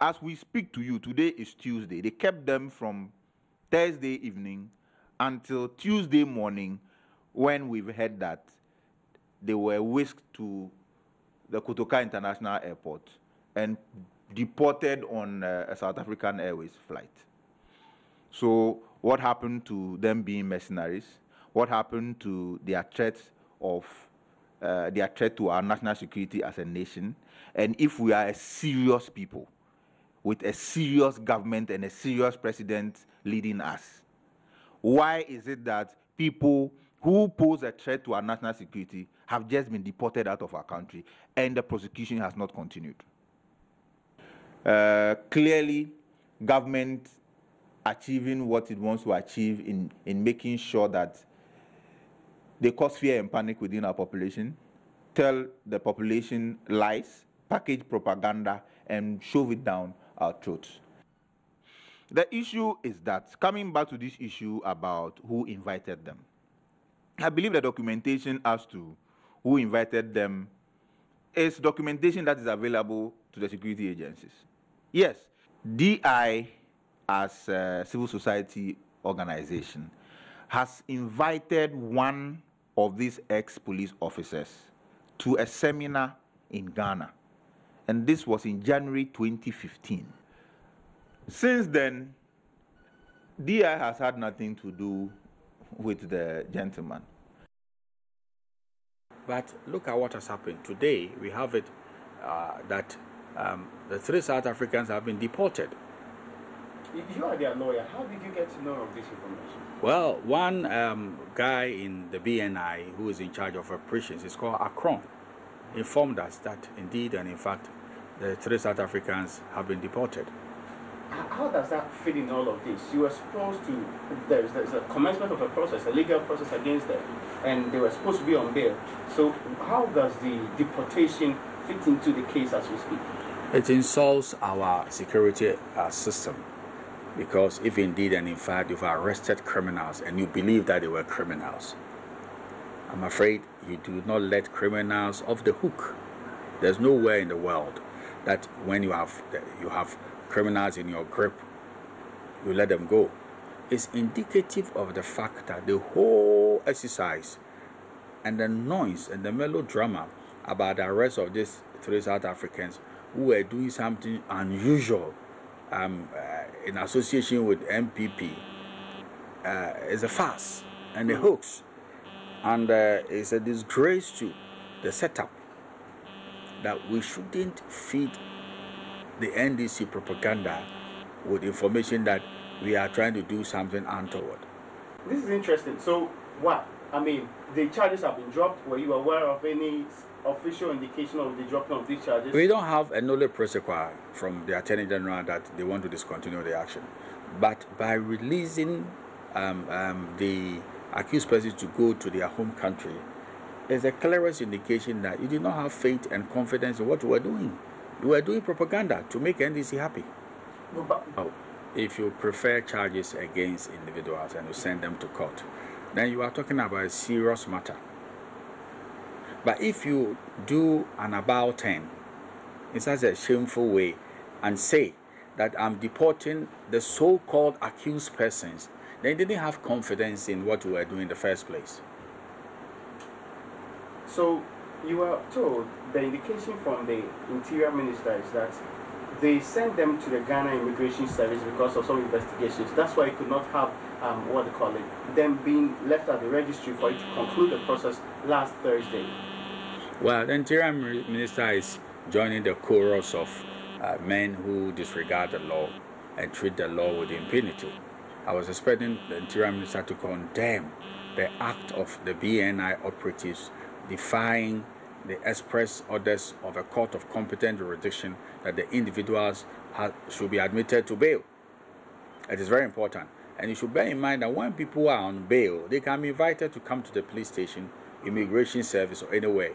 as we speak to you, today is Tuesday. They kept them from Thursday evening until Tuesday morning, when we've heard that they were whisked to the Kotoka International Airport and deported on a South African Airways flight. So what happened to them being mercenaries? What happened to their threat to our national security as a nation? And if we are a serious people with a serious government and a serious president leading us, why is it that people who pose a threat to our national security have just been deported out of our country and the prosecution has not continued? Clearly, government achieving what it wants to achieve in making sure that they cause fear and panic within our population, tell the population lies, package propaganda, and shove it down our throats. The issue is that, coming back to this issue about who invited them, I believe the documentation as to who invited them is documentation that is available to the security agencies. Yes, DI, as a civil society organization, has invited one of these ex-police officers to a seminar in Ghana, and this was in January 2015. Since then, DI has had nothing to do with the gentleman. But look at what has happened. Today, we have it that the 3 South Africans have been deported. You are their lawyer. How did you get to know of this information? Well, one guy in the BNI who is in charge of operations, is called Akron, informed us that indeed and in fact the 3 South Africans have been deported. How does that fit in all of this? You were supposed to, there's a commencement of a process, a legal process against them, and they were supposed to be on bail. So how does the deportation fit into the case as we speak? It insults our security system, because if indeed and in fact you've arrested criminals and you believe that they were criminals, I'm afraid you do not let criminals off the hook. There's nowhere in the world that when you have criminals in your grip, you let them go. It's indicative of the fact that the whole exercise and the noise and the melodrama about the arrest of these 3 South Africans who were doing something unusual in association with NPP is a farce and a hoax, and it's a disgrace to the setup that we shouldn't feed the NDC propaganda with information that we are trying to do something untoward. This is interesting. So what? I mean, the charges have been dropped. Were you aware of any official indication of the dropping of these charges? We don't have a nolle prosequi from the Attorney General that they want to discontinue the action. But by releasing the accused persons to go to their home country, is the clearest indication that you did not have faith and confidence in what you were doing. You were doing propaganda to make NDC happy. No, but if you prefer charges against individuals and you send them to court, then you are talking about a serious matter. But if you do an about 10 in such a shameful way and say that I'm deporting the so-called accused persons, then they didn't have confidence in what we were doing in the first place. So you were told, the indication from the Interior Minister is that they sent them to the Ghana Immigration Service because of some investigations. That's why you could not have, them being left at the registry for it to conclude the process last Thursday. Well, the Interior Minister is joining the chorus of men who disregard the law and treat the law with impunity. I was expecting the Interior Minister to condemn the act of the BNI operatives defying the express orders of a court of competent jurisdiction that the individuals should be admitted to bail. It is very important. And you should bear in mind that when people are on bail, they can be invited to come to the police station, immigration service, or anywhere.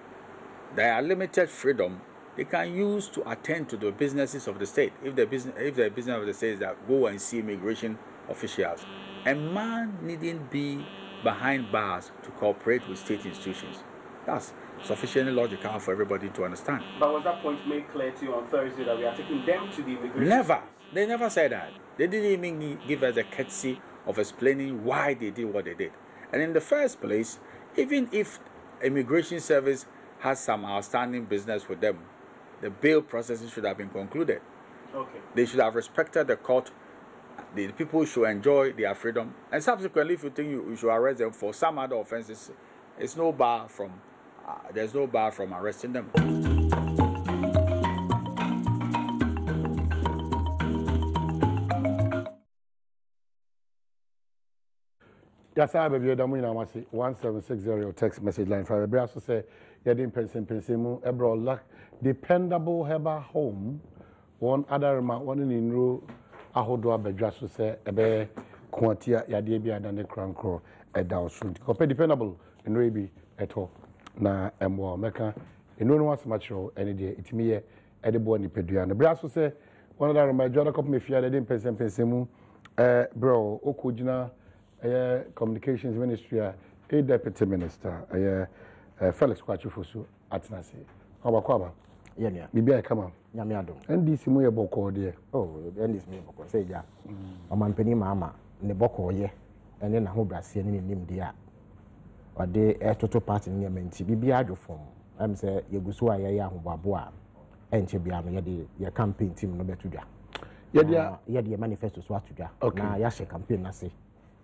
They are limited freedom they can use to attend to the businesses of the state. If the business of the state is that go and see immigration officials, a man needn't be behind bars to cooperate with state institutions. That's sufficiently logical for everybody to understand. But was that point made clear to you on Thursday that we are taking them to the immigration? Never. They never said that. They didn't even give us a courtesy of explaining why they did what they did. And in the first place, even if immigration service has some outstanding business with them, the bail process should have been concluded. Okay. They should have respected the court. The people should enjoy their freedom. And subsequently, if you think you should arrest them for some other offenses, there's no bar from arresting them. Yes, I have a 1760 text message line. For the also say, you didn't pension ebro dependable herbal home. One other remark, one in row, I hold up a dress to say, a bear quantia yadibia than the crown crow, a down soon. Compare dependable in Raby at all. Na more Mecca, and no one's much any day. It's me, edible and peduan. The brass will say, one other remark, John Company Fiat, I didn't pension bro, Okujina. Communications Ministry, a Deputy Minister, Felix Kwachufusu at Nasi. Kwaba. Yeah. Maybe I come up. Yamiado. And this way about call there. Oh, and this me boko say ja. Man penny mama ne boko ye. And then I hope I see any name there. Or they a total part in your menti. Be ado form. I'm say you go so ya hubaboa. And Chebiano ya campaign team no better. Yeah, manifesto so to ja. Okay. Na ya campaign na say.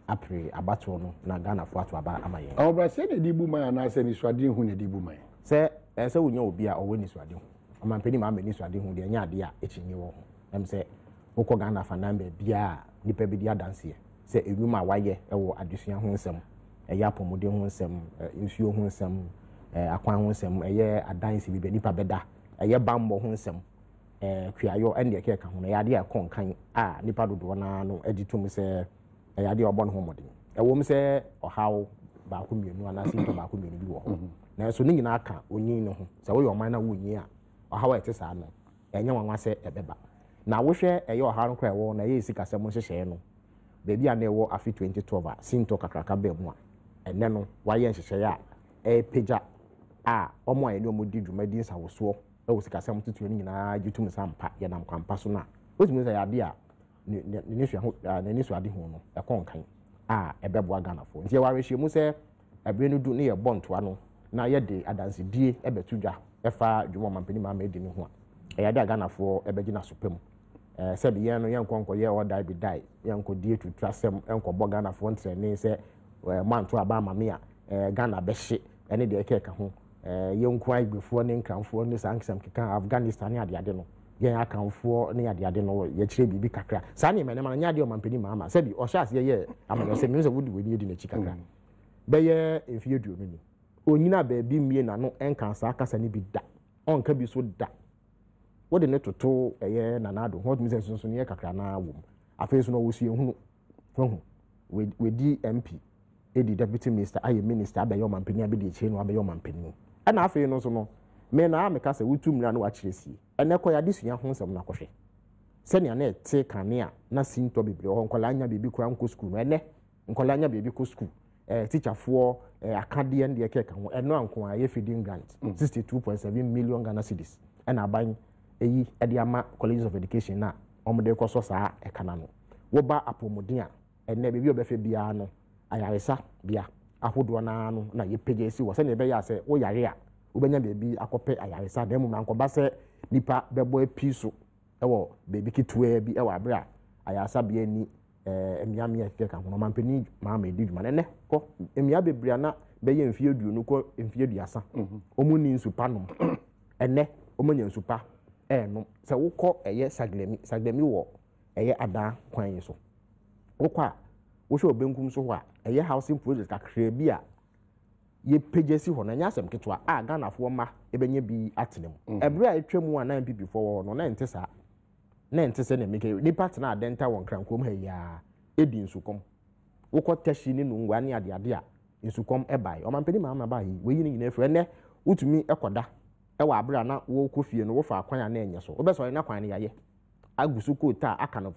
Apre abato no na Ghana fo ato aba amaye. Obra say the dibu man na say ni swade hu ne dibu man. Say wonya obi a owo ni swade hu. Omampani ma ni swade hu de nya ade a echinye wo ho. Em say wokọ Ghana fa namba bia nipa bi di adanse. Say enwuma waye ewo adesua ho nsem. Eya pomode ho nsem, nsuo ho nsem, akwan ho nsem, eye adanse bi nipa beda. Eye bambo ho nsem. Kuayo ende ke ka ho na ya ade a konkan a nipa dodo na no editum say ayade obon ho modin ewom se ohaw ba ko mienu ana sinto ba ko mienu bi wo ho na so ni nyina aka onyin no ho se wo yoman na wonyi a ohaw ete sa no enya wanwa se ebeba na wo hwe eye ohaw no kra ewo na ye sika se mo hyehye no bebi a na ewo afi 2012 a sinto kakraka ba mu a enne no waye hyehye a peja a omo a ene omo di dwumadi nsawoso ewo sika se mo tutu ni nyina gitum sampa ye nam kwampa so na otumi se yade a ni so ade ho no ekonkan a ebeboa Ghana fo nti warehye mu se abre no du ne ye bontoa no na ye de adanse die ebetudwa efa dwuma mampani ma edi ne ho a ye de Ghana fo ebegina sopem se bi ye no ye nkonko ye o dai bi dai ye nko die tutrasem enko bo Ghana fo ntrene se manto aba mame a Ghana behye ene de ekeka ho ye nko agbefo ne nkranfo ne sankisam keka Afghanistan ade ade no yen akanfo ne ade no ye kire bibi kakra sa ne mene ma nya de o mampani ma se bi o sha se ye amano se mi se wudi weni edi na chi kakra be ye enfie duo no ni onyina ba bi mie na no enkan sa akasa ne bi da onka bi so da wode ne toto eye nanado hot mi se sunsun ne kakra na wom afi so no wosie hunu ho we di MP edi deputy minister aye minister abaye o mampani abedi echi no abaye o mampani ana afi no so no me na ameka se wutum na no wa kiresie ene ko ya disua ho nsem na kohwe se ne na ete kanea na sinto bebre ho nkola anya bebi kura nko school no ene nkola anya bebi ko school teacher for akade en de keka ho eno anko aye feeding grant 62.7 million Ghana cedis ena ban eyi ede ama colleges of education na omde ko so saa ekana no wo ba apomodin a ene bebi obefe bia no ayaresa bia ahodo na no na ye pege si wo se ne be ya se wo yare a ubenya bebi akope ayaresa na mu mankoba se nipa bebo episo ewo bebi kitwe bi ewo abra ayaresa bia ni emiamia keka ho mampani ma edi dwuma ne ko emia bebria na beye mfie duonu ko mfie duasa omuni nsupa no ene omunya nsupa no se wokọ eye saglemi wo eye ada kwan so wokọ a wo hwe obenkum so ho a eye housing project kakra bi a ye pejesi ho na nya asem ketwa a Ghana fo ma ebenye bi atenem ebre a etwam a na NPP fo no na ntesa na meke ni part na adenta won krankom ha ya edi nsukom wokọ tashi ni nu ngwa ni ade a nsukom ebai o mampeni ma bai we yi ni nyina efre ne utumi ekoda ewa abra na wo kofie no wo fa akwan na enye so obeso na kwan ne yaye agusu kota aka no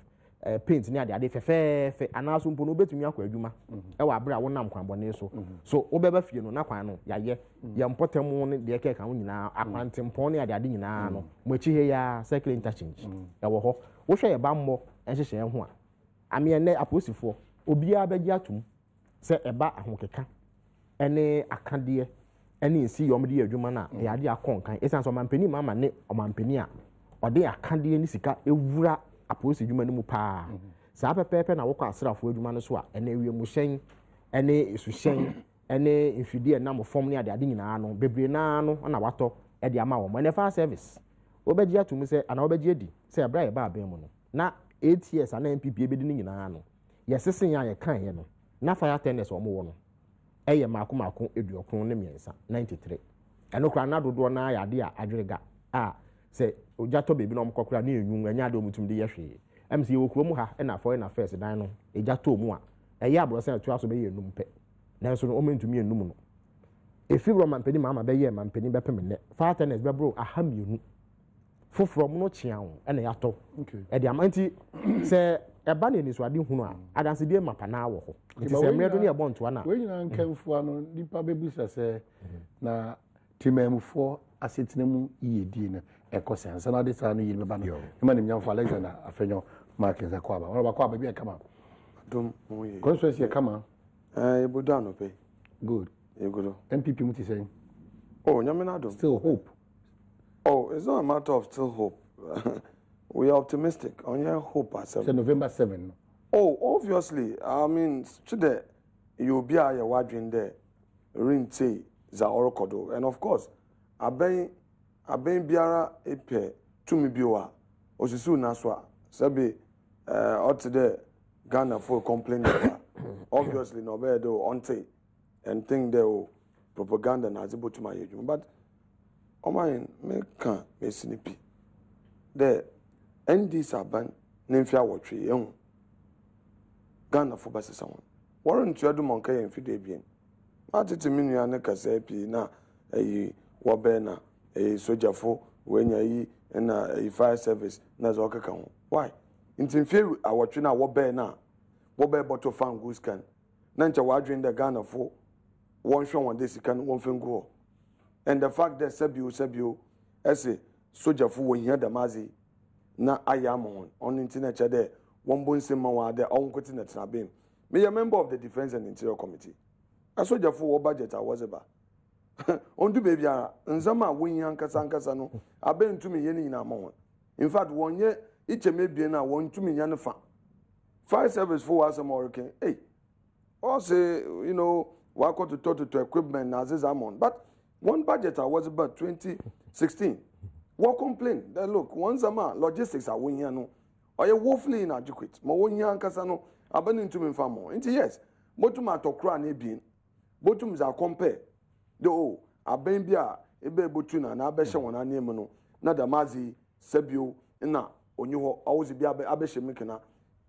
paint ni ade fefefe anaso mpo no betumi akwa adwuma e wa abra wonam kwan bone so obeba fie no na kwan no yaye ya mpotemu ne de keka ho nyina akwante mpo ne ade nyina no mochi he ya cycle interchange e wo ho wo hwe ye ba mmọ enhyehyɛ ho a ame ne aposifo obia bagi atum se eba ahokeka ene akade ene nsi yom de adwuma na e ade akonkan esan so mampani mama ne omampani a ode akade ni sika ewura aposi adwuma no mu pa saa pepepe na wokɔ asrafo adwuma no so a ene wiem hyen ene esuhyen ene mfidie na mofom ne ade nyinaa no bebre na no na watɔ e de ama wo ene fire service obagi atum se ana obagi edi se ebra ye ba aben mu no na 8 years ana NPP ebedi ni nyinaa no yesesen ya ye kan ye no na fire tennis omo wo no eye maako eduokron ne miensa 93 eno kra na dodo na ya de a adwerega a se ojato bebi na omkokra na enyu anya de omutum de yehwe MC ye wokro mu ha na for na first dan no ejato mu a eye abrosa atu aso be ye enum pe nanso no omentumi enum no efibro mampeni mama be ye mampeni be pem ne fire tennis be bro ahamienu foforo mu no chiawo ena yato e de amanti se eba na enisuade hunu a adanse die mapa na awo ho nti se mredo ne ebonto na we nyina nkamfo ano nipa bebusa se na timamfo asetenemu yedi na ekosense na de sa no yiri meba no ima ne nyamfo Alexander afenyo market za kwaba wona ba kwaba bi kama dum moye constituency kama ebudu anope good egudo NPP muti saying oh nyamena dum still hope. Oh, it's not a matter of still hope. We are optimistic. On your hope ourselves. So November 7. Oh, obviously. I mean, today you'll be a wardrobe there. Rinte za orokodo, and of course, aben biara epe tumi biwa. Osisu naswa. Sabi out today Ghana for complaining. Obviously, no better do onte and think they will propaganda na zibo to my age, but. Omain me kan me sinipi de ND saban nemfia wotwe ehun Ghana fo basesa won warrant you adum onka yen fide bien matete minua ne kasa pi na eyi wo be na sojafo wenya yi na fire service na zo kaka ho why ntimfie awotwe na wo be bottle fan goose can na ncha wadwen de Ghana fo won hwe won de sika no won fengu. And the fact that Sebio, as a soldier for when here the mazi, na ayamon on internet there, one bone semawa there, on quitting at Nabim. Me a member of the Defense and Interior Committee. A soldier for budget I was about. On do baby, and some are winning Casancasano, I been to me in a moment. In fact, 1 year, each may be now 1 2 million fan. Fire service for us American. Hey, also, you know, work out to total to equipment as is amon, but. One budget was about 2016. What complain? That look, once a man, logistics are winning no. Or you woefully inadequate. Ma one young casano, abandoning to me for more. Into yes, bottom at okra ne being. Bottoms are compare. Though, a bambia, a be botuna, and abesha one anemono, not a mazi, sebio, and na, on you always be abesha mekana.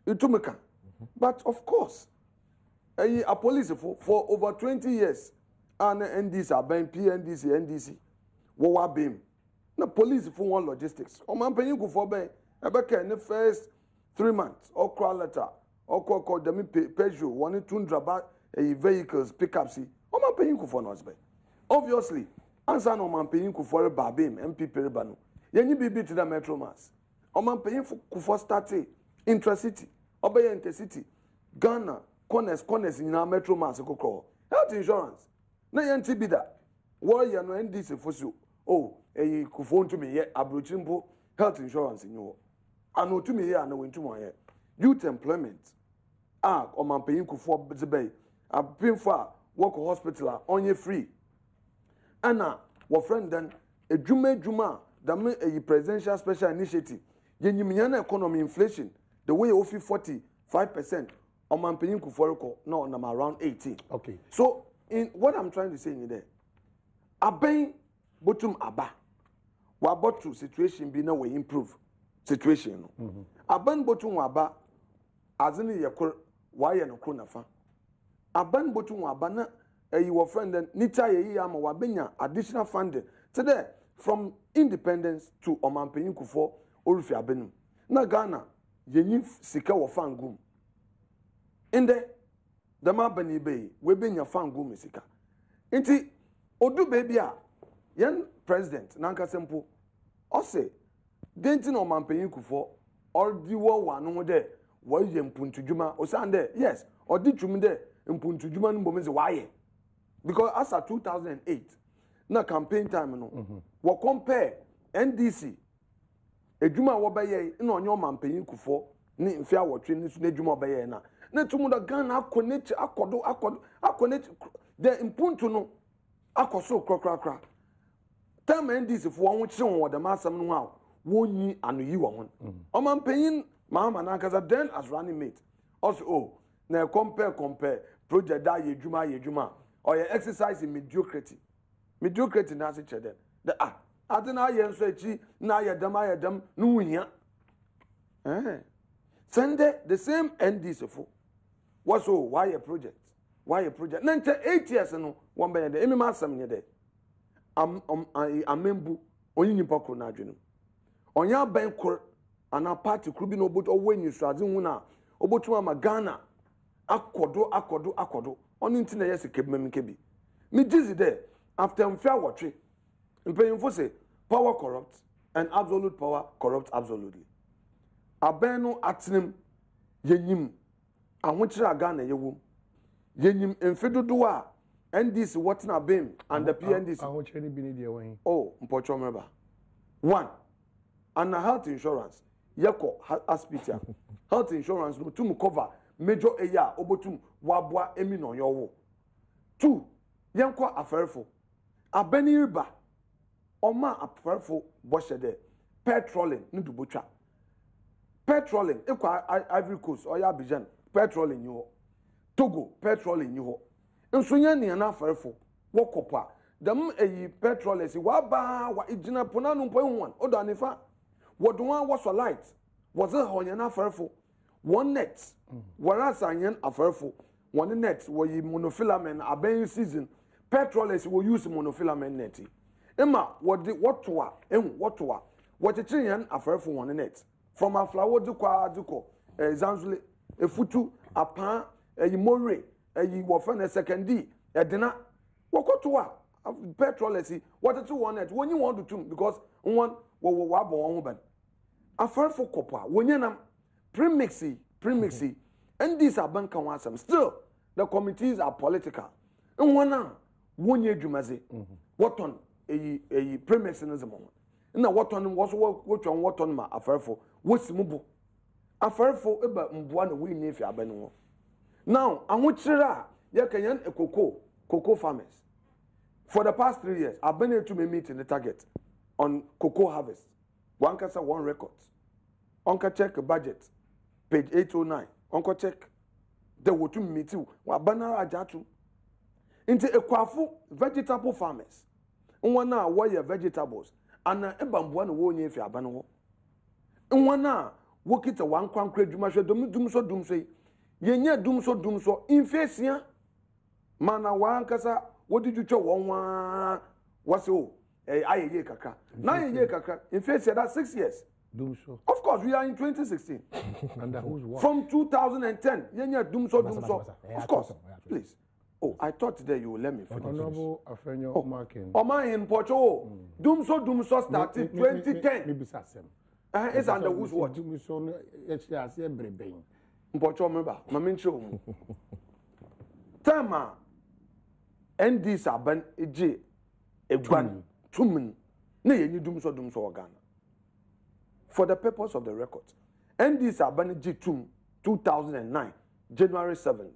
Utumeka. But of course, a police for over 20 years. And NDC, ABEN, PNDC, NDC, what beam. Na police for one logistics. O man paying go for be. Ebeke in the first 3 months. Or call letter. Or call them Peugeot. One tundra vehicles pickups. O man paying go for nos be. Obviously, answer no man paying go for a babim NPP rebano. Yenyi bibi to the metro mass. O man paying for starte intracity. Obey intercity. Ghana corners in our metro mass go call. Health insurance. Na yanti bida warrior no NDC fosu oh kufon to me ye abrochimpo health insurance in you ano to me here na wentu mo ye youth employment o man paying kufo zebey abin for work hospital onye free ana wo friend then edwuma da me presidential special initiative yenyimnya na economy inflation the way of 45% o man paying kufo reko no na around 18 okay so in what I'm trying to say in there, aben botum aba, wa botu situation be na we improve situation no. Aben botum aba, azini yakor wa ye no kronafa. Aben botum aba na your friend then nita ye yi ama wa benya additional funding. Today from independence to Omampeyin Kufo Orufi Abenum. Na Ghana yenyi sika wo fangum inde the man bani be we be nya fangum sika nti odu baby a yen president nanka sempo o say denti no mampanyin kufo or di wo wa no de wo ye mpuntudwuma o say ande yes or di twum de mpuntudwuma no mbom se waye because as at 2008 na campaign time no wo compare NDC edwuma wo beye na onye mampanyin kufo ni mfia wotwe ni su na edwuma beye na tumu da Ghana connect akodo the impuntu no akoso krokrakra time NDC fo won kire won the masam no a wonyi anoyi won omampanyin mama na kaza then as running mate also na compare project da yedwuma or exercise in mediocrity na se chere the adena ye nso echi na ayedam no wuhia Sunday the same NDC fo was so why a project nante 8 years no one be the emi masam nye de amembu onyi nipa ko na adwenu onya ban kor ana party kru bi no oboto owenyi so ade hu na oboto ama Ghana akodo oni nti na yes kebmem kebi me jizi there after mfia wotwe mpanyimfo say power corrupt and absolute power corrupt absolutely abenu atinem yenyim ahokire Ghana yewom yenyim emfedodo a NDC what na bem and the PNDC ahokire ni bi ni de wen oh mpocho remember one and health insurance yeko hospital health insurance no tum cover major area obotum wabua emi no yowo two yenko aferfo abani riba oma aferfo bohede petroling ni dubotwa petroling ekwa Ivory Coast oya Abidjan petroling yi ho Togo petroling yi ho nsonya ne na aferfo wokopa dem eyi petrolers waba wa igina ponanu mpo ehun odo anifa wodonwa was light was a honya na aferfo one net whereas anyen aferfo one net wo yi monofilament aben season petrolers will use monofilament net ema wodi wotwa ehun wotwa wochichi yan aferfo one net from aflawo diko zanzule efutu apan eyi more eyi wo fa na secondary edina wokotoa petrolers wochichi one net wonyi one do two because one wo abo won ho ban aferfo kopa wonyenam premixy and these are bank and still the committees are political and one now one year jumaze what on a premixism na what on was what on ma aferfo what's mubo aferfo eba mboa na we nefi abanu now ahokira ye kanyan cocoa farmers for the past 3 years I've been to meet in the target on cocoa harvest one kasa one record onka check budget page 809 onko check the wotu meeting wa banara ajatu into ekwafu vegetable farmers nwana where vegetables ana ebamboa na wo nyefi abano ho nwana wokita wan kwankra dwuma hwe dum so yenye dum so infesia mana wankasa wodi twetwa wonwa wase o ayeye kaka na ayeye kaka infesia that 6 years Dumso. Of course, we are in 2016. Under whose watch? From 2010. Yenya Dumso. Of course. Please. Oh, I thought today you will let me finish. Honorable Afenyo Markin. Oma in Pocho. Dumso started 2010. It's under whose watch? Dumso, Pocho, remember. Mamincho. Tama. ND Saban, Eji, Egwan, Tumen. Ne, you Dumso organ. For the purpose of the record, ND Sabani G2 2009 January 7th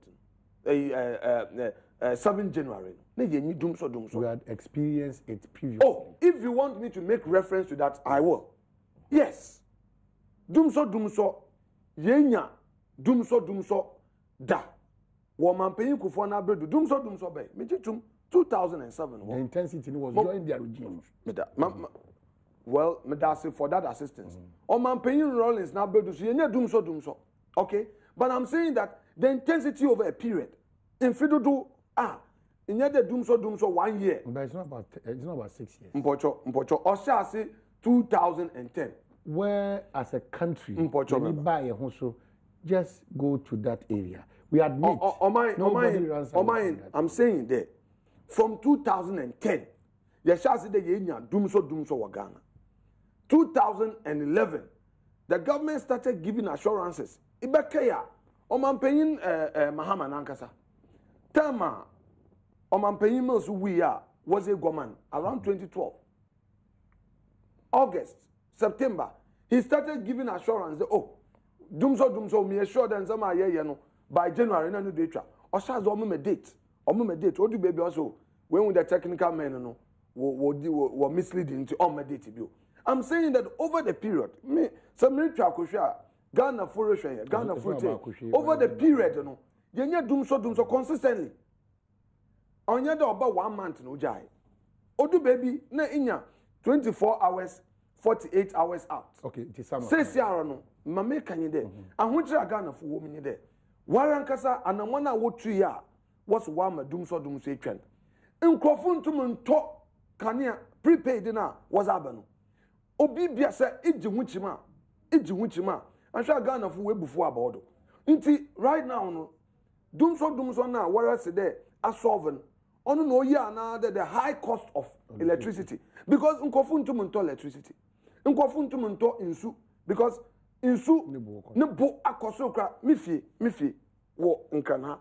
7 January. We had experienced it previously. Oh, if you want me to make reference to that, I will. Yes. Dumso yenya dumso da. Woman paying Akufo Addo dumso bay. Me G2 2007. The intensity was during their regime. Well, medasi for that assistance. Man paying Rollins now build so dumso. Okay? But I'm saying that the intensity over a period in Fidudu in the dumso 1 year. But it's not about 6 years. Mpocho Oshasi 2010. where as a country, just go to that area. We admit nobody runs away. I'm saying that from 2010, Ghana. 2011, the government started giving assurances. Ibekeya, Omanpeyin Mahama Nankasa. Tama, Omanpeyin Mills was a government around 2012. August, September, he started giving assurance that, oh, Dumso, me assure them some by January, no data. Oshaz omume date. What do baby also when with the technical men were misleading to on my date. I'm saying that over the period, me some military Ghana for Ghana for over the period, yenya Dumso consistently. Onya do about 1 month no jai. Odu baby na inya 24 hours, 48 hours out. Okay, it is summer. Says no, mame can you there? And which are Ghana for women there? Warankasa and Amana wo 3 year was one Dumso trend. In Crofun to Munto Kania prepaid dinner was Abano. Obibia said, Ijimuchima. I'm sure Ghana for way before about. Inti right now, no Dumso now, whereas there are solvent. On no year now the high cost of electricity. Because Nkofun to Munto electricity. Nkofun to Munto insu. Because insu nebo akosokra mifi wo nkana.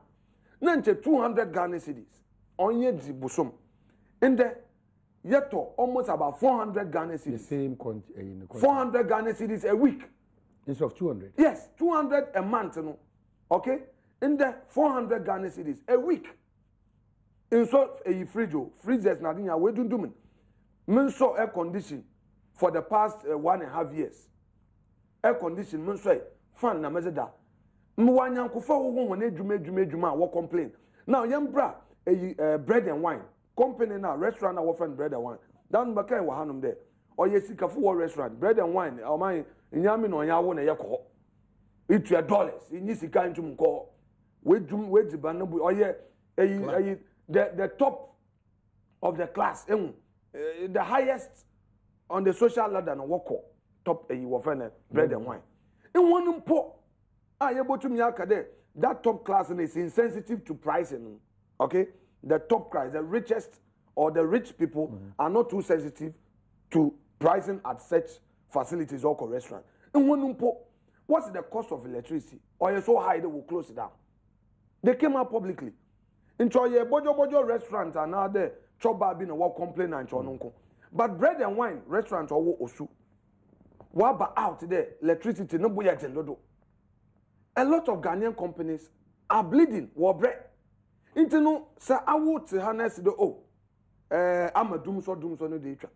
Nanche 200 Ghana cedis. Onye di busum. In the yeto almost about 400 Ghana cedis. The same 400 Ghana cedis a week. Instead of 200? Yes, 200 a month. No? Okay? In the 400 Ghana cedis a week. In so a freezers na dinya we dundumin. Men so air condition for the past 1.5 years. Air condition men so fan na mezeda. Mwanya kufa wo won edwuma wo complain. Now yembra bread and wine company now restaurant na wo friend bread and wine. Dan bakai wa hanum there. Oye sikafo wo restaurant bread and wine o man nyame no nya wo na yekọ. Itu $. Inyi sika ntum ko. We diba no bu oye the top of the class, the highest on the social ladder, no work top bread and wine. In one po, I able to me that top class is insensitive to pricing. Okay, the top class, the richest or the rich people are not too sensitive to pricing at such facilities or restaurant. In one po, what's the cost of electricity? Or you're so high they will close it down. They came out publicly. In Choye, Bojo restaurant are now there. Choba been a walk complain and chonunko. But bread and wine restaurant or osu. Waba out there, electricity no buya tendodo. A lot of Ghanaian companies are bleeding war bread. Into no sa awu to harness the I'm a dumso no data.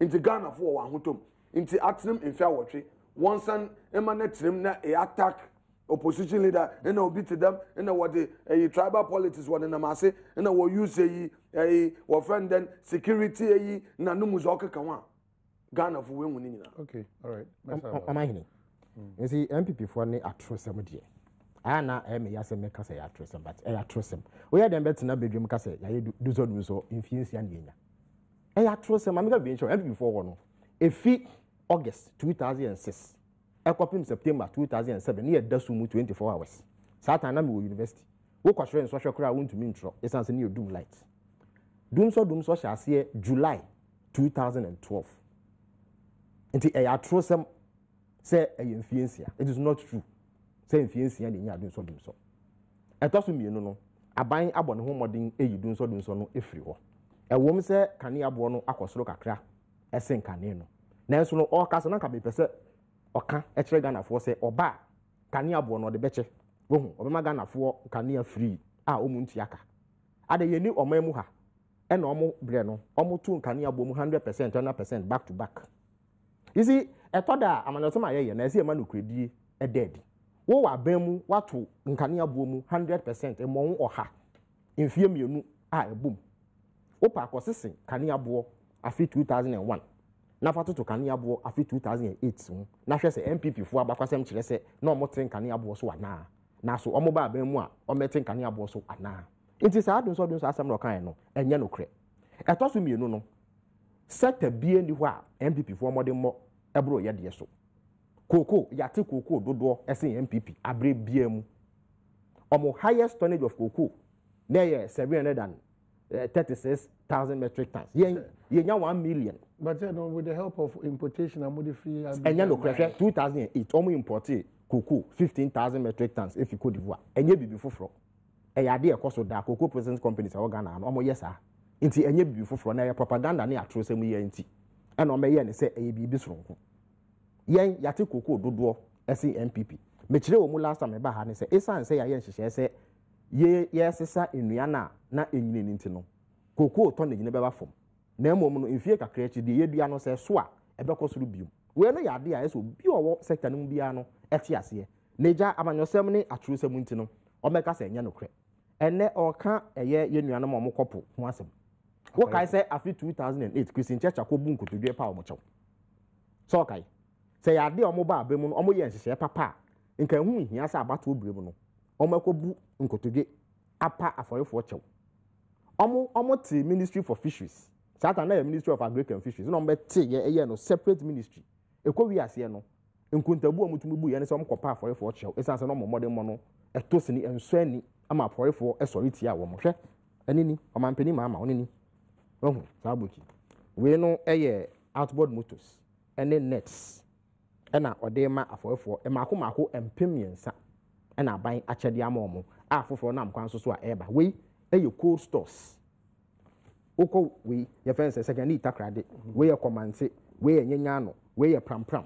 Into Ghana for one hutum. Into Atinum in fair watry. One son emanate him na a attack. Opposition leader, and I'll beat them, and what the tribal politics, what in the mass, and I will use a friend then security, Nanumuzoka Kawan. Ghana for women. Okay, all right. Am I here? You see, NPP for any atrocious somebody. I know I may ask a make us a atrocious, but I atrocious him. We had them better in a bedroom cassette, like do so, influence and I atrocious him, I'm going to be sure NPP for one. A fee August 2006. Ekopim September 2007 near Dasumu 24 hours. Satan Namu University. Wo kwashre in social crowd won't mean intro. It's answer near Doom Light. Doomso shall see July 2012. Until a atrocem say a infiancia. It is not true. Say infiancia and ya doomso. A toss me no. A buying abon home modding a you doomso no every war. A woman say Kania Bono Aquasro Cacra. A Saint Canino. Now so no all Casana can be percent. Oka echere Ghana for say oba kania bo no de beche wo hu obema Ghana for kania free a omunti aka ade yeni omamu ha e na omo bre no omo tu kania bo mu 100% 100% back to back. You see etoda amanotoma ye na ese ema no kwedi e dead wo wa ban mu wato nkania bo mu 100% e mo oha mfie mienu a ebum wo pa akosese kania bo afi 2001 na fatu to kania bo afi 2008 na hwe se NPP fo abakwasem kire se na omoten kania bo so ana na so omo ba ban mu a ometen kania bo so ana nti sa adun so asem no kan no enye no kre eto so mienu no sekta bie ni ho a NPP fo modem mo ebro ye de so cocoa yate cocoa dodo ese NPP abre biam omo highest tonnage of cocoa na 736,000 metric tons yen 1 million. But with the help of importation and modify and no crash 2008 omo imported cocoa 15,000 metric tons if you could divoire enye bibi foforo eyade e koso da cocoa processing companies organ na omo yesa nti enye bibi foforo na propaganda na atrosem ye nti and omo ye ne se eye bibi soronko yen yate cocoa dodo ese NPP mechire wo mu last time ba ha ne se esan se ya ye nhihye se ye sesa enua na enyine nti no cocoa to ne nyine beba fom na emom no mfie kakra chi de yedua no se so a ebekọ soro biom we no yade a eso bi owo sector no bia no ete ase neja amanyosem ne atrosem nti no omeka se enya no kre ene oka eye yenua no mo kopo ho asem wo kai se afi 2008 Christian Church akobu nkotodwe pa o mo chew so kai se yade omo ba abemu no omo ye nhihye papa nka hu hia sa abato obremu no omo akobu nkotodwe apa aforefo chew omo ti Ministry for Fisheries Satan na Ministry of Agriculture and Fisheries no be ti ye no separate ministry ekowi ase no nkuntabu omutumu ye ne se omkopa aforefo chew esanse no momode mo no etosini ensuani ama aforefo esoriti a wo mo hwe enini omampani mama onini ohu sabuki we no outboard motors ene nets ena odema aforefo emako empemiensa ena ban achede amomo afofo na mkwanso so a eba we cold stores oko we ye fence second takrade we command we nyanya no we prampram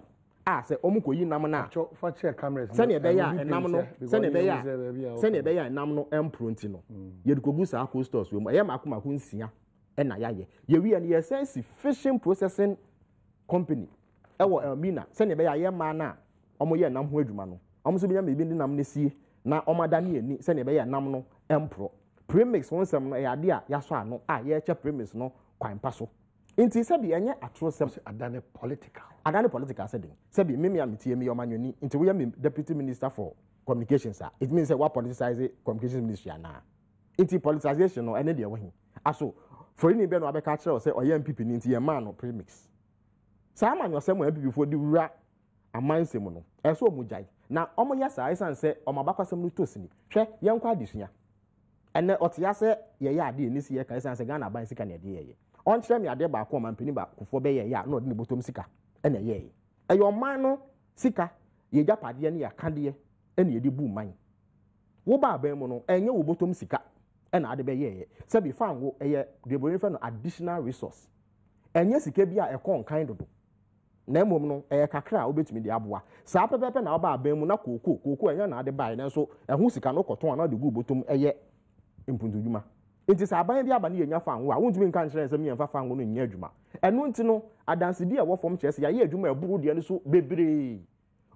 se omukoyi nam na fa check cameras se ne be ya nam no se ne be ya nam no empronti no ye dikogu sa cold stores we ye mako nsia na yaye ye wi ne ye sense fishing processing company ewo Elmina se ne be ya ye ma na omo ye nam ho adwuma no omo so bi nya me bi nam ne sie na omada ne ani se ne be ya nam no empro premix wonsam no yade a yaso ano a ye che premix no kwan paso nti se bi enye atrosem adane political se din se bi meme ametie me yomanwani nti we am deputy minister for communications it means say we politicize communications ministry ana nti politicization no ene de wahi aso for ni be no abeka kire say oye MPP ni nti ye man no premix sa amanyo se mo MPP fo di wura amansem no eso omujai na omo ya sa isan se omabakwasem no tosini hwe ye nkwa adisua ene otia se ye ya ade ni si ye kan isan se Ghana ban sika na ade ye on kire me ade ba ko mampani ba kufo be ye ya na ode ni botom sika ene ye eyo man no sika ye japade ne ya kade ene ye di bu man wo ba ban mu no enye wo botom sika ene ade be ye se bi fan wo eye de fa no additional resource enye sika bi a ekon kan dodo na emom no kakra obetumi de aboa saa pepepe na oba aban mu na koko enya na ade bai na so ehu sika no koton na de gu botom impuntudwuma enti saa aban bi aba na yenya fanwo a wontumi nka nkyerɛ nsɛm yemfa fanwo no nya adwuma ɛno nti no adansedi a wɔfom kyerɛ sɛ ya adwuma eburu de no so bebree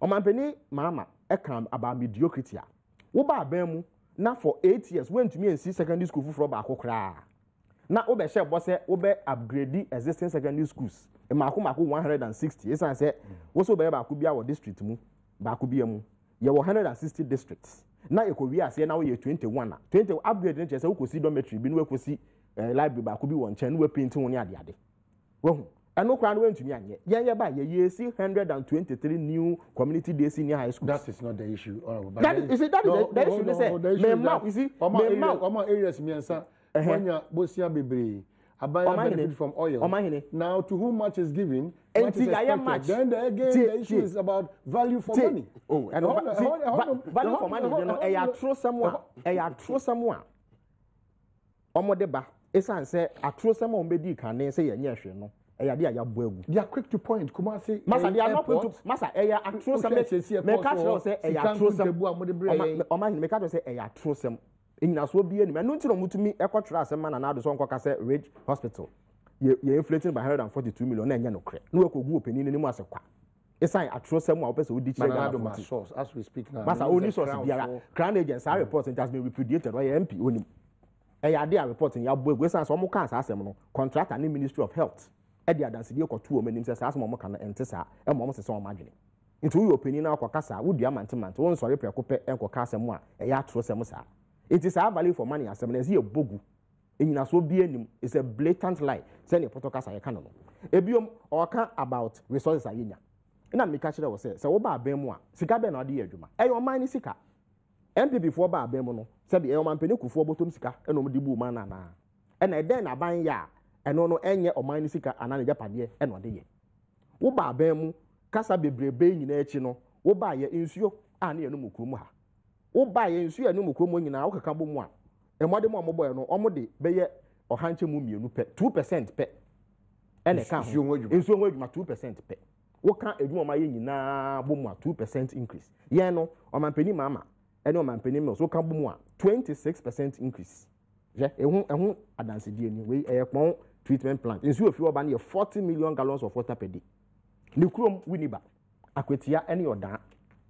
ɔmampani mama ɛka about mediocrity a wo ba aban mu na for 8 years wontumi ensi secondary school fufuro ba akokra na wo be hye bo sɛ wo be upgrade existing secondary schools mako 160 esan sɛ wo so be ba ko bia wo district mu ba ko bia mu ye wo 160 districts na ekowi ase na wo ye 21 na 20 upgrade ne chese wo kosi dormitory bi no we kosi library ba ko bi won chen no we paint ho ne ade wo hu eno kra no wentumi anye ye ba ye see 123 new community day senior high schools. That is not the issue. That is the issue. They say me you see Oma areas miensa wanya bosia bebre abaya benefit from oil. Now to whom much is given, much is expected. Then the issue is about value for money. Oh, and value for money, you know, a true someone. Omo deba esan say atro someone bedi kan say ye nyehwe no. They are quick to point. Kumasi. Masa, they are not going to. Masa, a true some. Make us say a true some. Oman, make us say a true some. In as will be any man. No, to me, a quarter as a man and other song say Ridge Hospital. You're inflated by 142 million and no credit. No group in any more. It's a true some more person who did source as we speak now. Masa, only source. Crown agents are reporting has been repudiated by MP only. A idea reporting your boy, Western Somocans as a contract and the Ministry of Health. Edi adansi di okotu o menim se saa asmo mo kan ente saa e mo se so madwene nti wo opinion na akokasa wo dua mantement wo nsore prekope enkoka asem a e ya atro sem saa nti saa value for money asem na ezi ebogu enyina so bi anim is a blatant lie say ne potokasa ye kan no ebiom oka about resources ayenya na me catch was say wo ba aban mu a sika be na ode ye adwuma e yo man ni sika NPP for ba aban mu no say be e yo man pani kufuo botom sika e no mo de bu man na e na den na ban ya e no enye o man ni sika ana ne japade e no ode ye wo ba aban mu kasa bebrebe nyina echi no wo ba ye nsuo a na ye no mukrom ha wo ba ye nsuo ye no mukrom nyina wo kaka bo mu a e mo de mo boy no o mo de be ye o hanche mu mienu pe 2% pe ene ka nsuo nwo adwuma 2% pe wo ka adwuma ma ye nyina bo mu a 2% increase ye no o man pani mama ene o man pani mills wo ka bo mu a 26% increase je ehun adanse die ni we ekpon treatment plant nsuo ofi oba na ye 40 million gallons of water per day ni krom winiba akwetia ene odan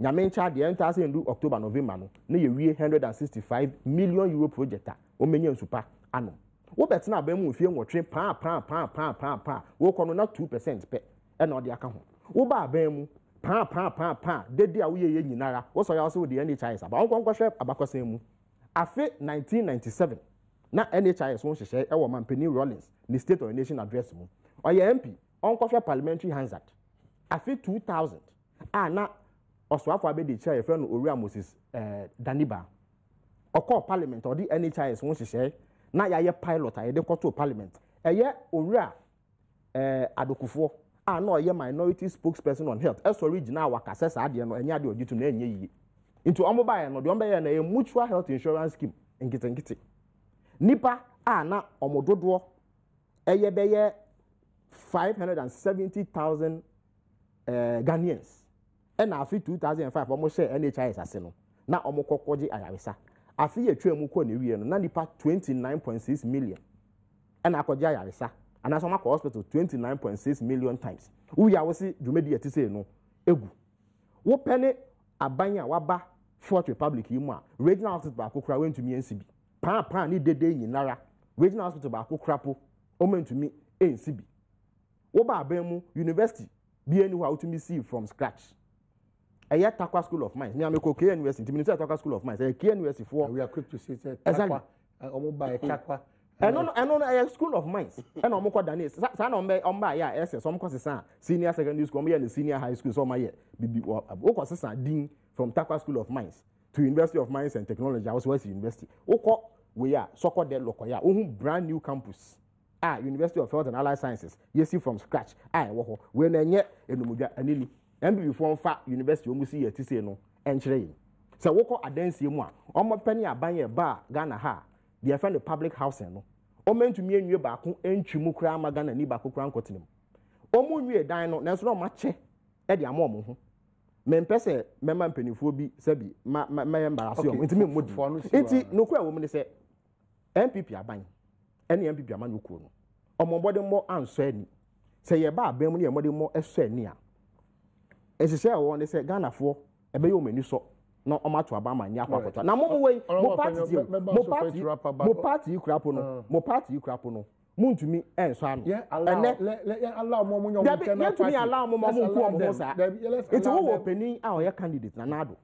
nyame ncha de enta se ndu October November no na ye wie 165 million euro project a o menye nsupa ano wo betina ba mu fie nwotwe pa wo kono na 2% pe e na ode aka ho wo ba ba mu pa dede a wo ye nyinara wo so ya so de NHIS aba onko hwe abakosan mu afe 1997 na NHIS won hyehyɛ e wo Mampeni Rollins ni State of the Nation address mu oye MP onko hwe parliamentary Hansard afe 2000 na oswafo abedi chair e friend Owura Moses Daniba okọ parliament odi NHIS won hyehyɛ na ya pilot a ye de koto parliament eye Owura Adokufo na oye minority spokesperson on health original wakase sa ade no enya de ogitu na enye yi into omoba ye no de omba ye na ye mutual health insurance scheme nkite nipa na omododo eye be ye 570,000 Ghanaians na afi 2005 omo share NHIS ase no na omo kokoje ayaresa afi ye twam ko na wiye no na nipa 29.6 million na akoje ayaresa and as Omako hospital 29.6 million times. We are also Jumedi at say no egu. Wo penny abanya waba Fourth Republic Yuma. Regional hospital Bakukra went to me NCB. Pa ni dede in Nara. Regional hospital Bakukrapo omen to me NCB. Woba Abemu University be anywhere to me see from scratch. A year Takwa School of Mines. Niameko K University, Minister Takwa School of Mines. A K University for we are quick to say Takwa by Takwa. And no, a school of mines. And I'm more than this. San on by SS, some courses, senior secondary school, and senior high school, so my year. Dean from Takwa School of Mines to University of Mines and Technology. I was West University. Oko, we are so called dead local. Brand new campus. University of Health and Allied Sciences. You see from scratch. When I yet in the Muja and Nili. And before University, you see a TC no and train. So, Woko Adensi Moa. Almost penny a buying a bar, Ghana ha. They find the public housing no. O men to me and you back entry kra magana ni baako kra nkotenem. O mu nwie dan no nanso no mache e de amom ho. Men pese memma mpanifo bi sabi ma embarrass yo. Ntimi mmodi. Enti nokura wo mu ne se NPP aban. Ene NPP aman okuo no. Omombode mo anso ani. Se ye ba aban mu ne yemode mo eso ani a. Esise wo ne se Ghana fo ebe yo mani so no omato abama nya akwakoto na mo we mo party krapo no muntumi enso ano ene allow mo nyo mo kana party allow mo ko sa it wo opening a oye candidate na nado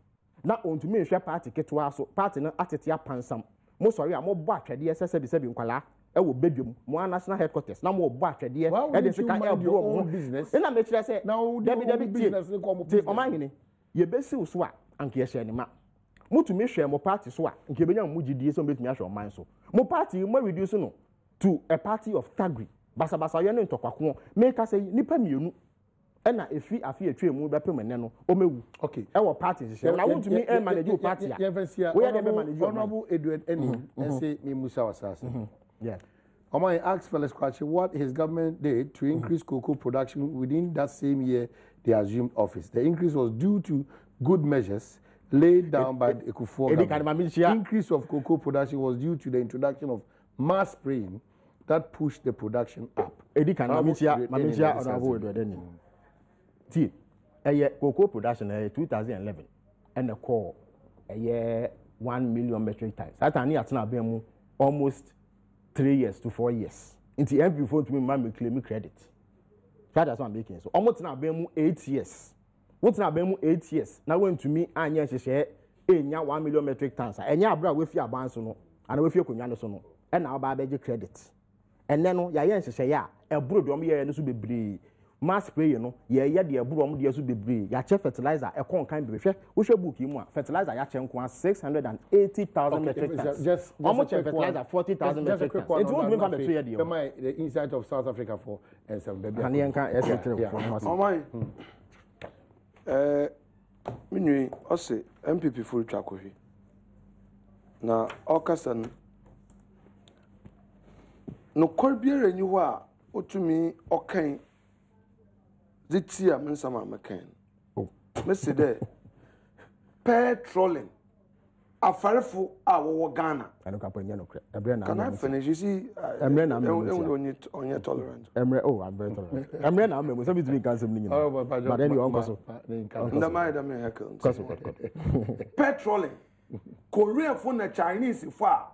na ontumi hwe party ketwa so party no atete apansam mo sorry a mo bo atwede sebi nkwala e wo bedwum mo national headquarters na mo bo atwede e de sika e bro mo business ina me kire se debi business ni ko mo business o mahini ye besi so a anke yehye ni ma mutumi hwe mo party so a nke benya mo gidie so betumi ahwe o man so mo party mo reduce no to a party of tagri basa yo ne ntokwako make say nipa mienu e na efi afi atwe mu be pem ne no o mewu okay e wo party hye na wutumi e manage o party a we ya dem manage honorable Edward and say me Musa Wasase yeah Omai asked Felix Kwachi what his government did to increase cocoa production within that same year they assumed office. The increase was due to good measures laid down by the Akufo Addo. Increase of cocoa production was due to the introduction of mass spraying that pushed the production up. Cocoa production 2011 and the core 1 million metric tons. That is almost 3 years to 4 years. Into every phone to me, claim credit. That's what I'm making. So almost now 8 years. What's now 8 years? Now going to me, Anya share 1 million metric tons. And ya bra with your bands no, and with your kunyano sono, and now by credit. And then ya share a brood on me and this will be mass spray no ye de eburom de so bebre ya che fertilizer e kon kan bebe hwe wo hwe book yi mu a fertilizer ya che nko 680,000 metric tons just almost fertilizer 40,000 metric tons it won't even be 2 year the inside of South Africa for and some baby and yen kan S3 oh my minui ose MPP for twakohwe na okasan no korbiere nyi ho a otumi okan zitia mensama makan oh me say there petroling afarefo a wo Ghana anu ka panya no kre ebre na can I finish you see emre na me onye tolerant emre oh I'm very tolerant emre na me so between can some nyina oh but then you on so nda mai da me hekel petroling Korean fo na Chinese fo a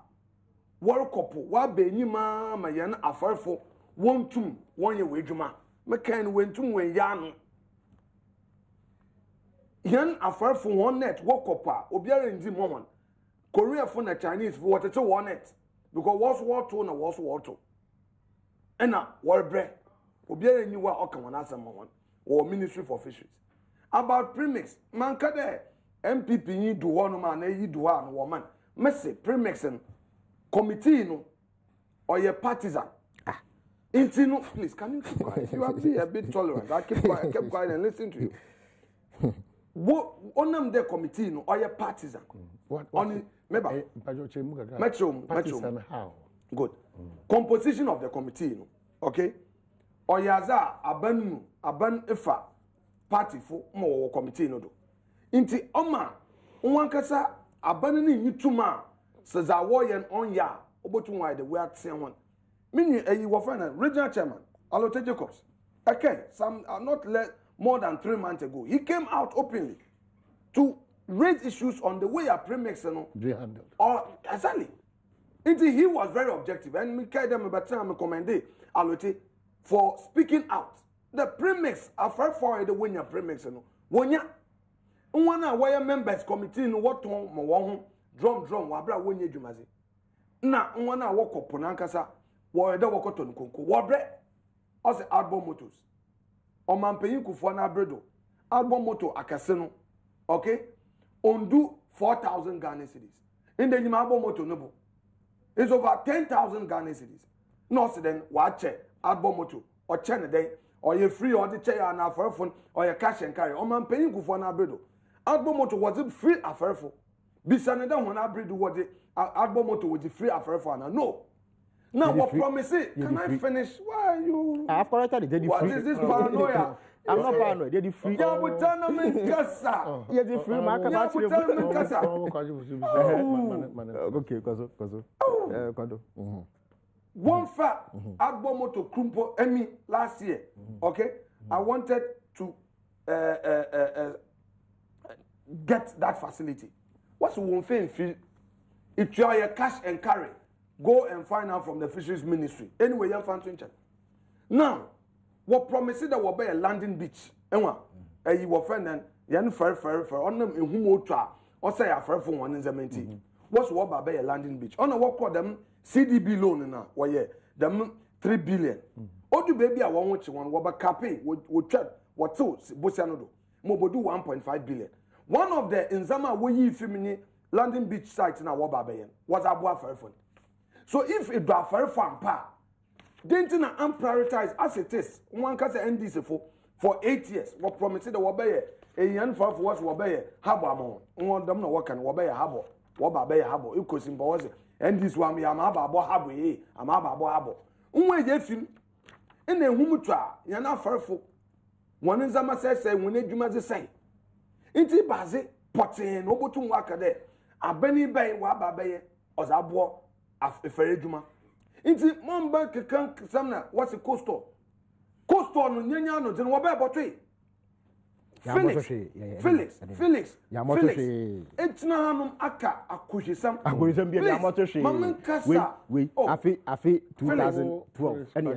World Cup wa benyima ma ye na afarefo wontum wonye wedwuma mekan wentum wen ya no yen afarefo won net World Cup a obiara ndi momon Korea fo na Chinese fo wotete won net because was war 2 na was war 2 ena war bre obiara nyi wa oka won asem won or Ministry for Fisheries about premix man ka de NPP yi do ho no ma na yi do ha no wo man messe premix committee no or your partisan no, please, can you keep quiet? You have to be a bit tolerant. I keep quiet and listen to you. What on them the committee no or your partisan? What on member? Metro. How? Good. Composition of the committee no. Okay. Or yaza aban ifa party for more committee no do. Inti oma unwankasa aban ni nyituma says I warrior on ya obotu why the way at say one. Meaning, you were friend regional chairman, Alote Jacobs. Okay, some are not more than 3 months ago. He came out openly to raise issues on the way a premix handled. Or exactly. Indeed, he was very objective, and me carry them about time commend Alote for speaking out. The premix are far for the winner premix no. Wonya, one wire members committee no what home drum wabra wenye jumazi. Na one walk up ponankasa. Wo eda wokoto nkonko wo bre o se Adom motors o man peyin kufo na bredo Adom motor akase no okay ondu 4,000 Ghana cedis in the nyima Adom motor no bo is over 10,000 Ghana cedis no se den wa che Adom motor o che ne den or you free or the che ya na afarefo or you cash and carry o man peyin kufo na bredo Adom motor was it free afarefo bisa ne den ho na bredo wo de Adom motor was free afarefo na no. Now, what promise it? Can I finish? Why are you? I've corrected it. What is this paranoia? I'm not paranoid. They're the free. Yeah, but tell me, Kasa. Yeah, the free market. Yeah, but tell me, Kasa. Okay, Koso. One fact, Adom motor Krumpo Emmy last year. Okay, I wanted to get that facility. What's one thing? If you are a cash and carry. Go and find out from the Fisheries Ministry. Anyway, you're found to now, what promised that will be a landing beach. Enwa, you will find an yan fair on them in whom or say a fair for one in the menti. What's what by a landing beach? On a walk for them CDB loan now, why yeah, them 3 billion. Oh, do baby, I want what you want, what cape would check what two, Bosianodo, Mobodu 1.5 billion. One of the Inzama Wayi Femini landing beach sites in our Wababayan was Abua Fairphone. So if it was very fun, then unprioritized as it is, one can say NDC for 8 years. What promised the Wabay, a young for was Wabay, Habamo, one them no work and Wabay Habo, Wabay Habo, you could symbolize and this one, I'm Ababo Habo, I'm Ababo Habo. Unwe Jeffin in the Humutra, Yana Farfo. One in Zama says, when they do say, Inti Bazi, Potin, Obotum Waka there, a Benny Bay, Wabay, or Zabo. Afere juma inti mon bank kan samna what's the costo no nyanya no den wo be botwe Felix. It's not aka akushisam. Akushisam be ya moto she. We afi 2012. Any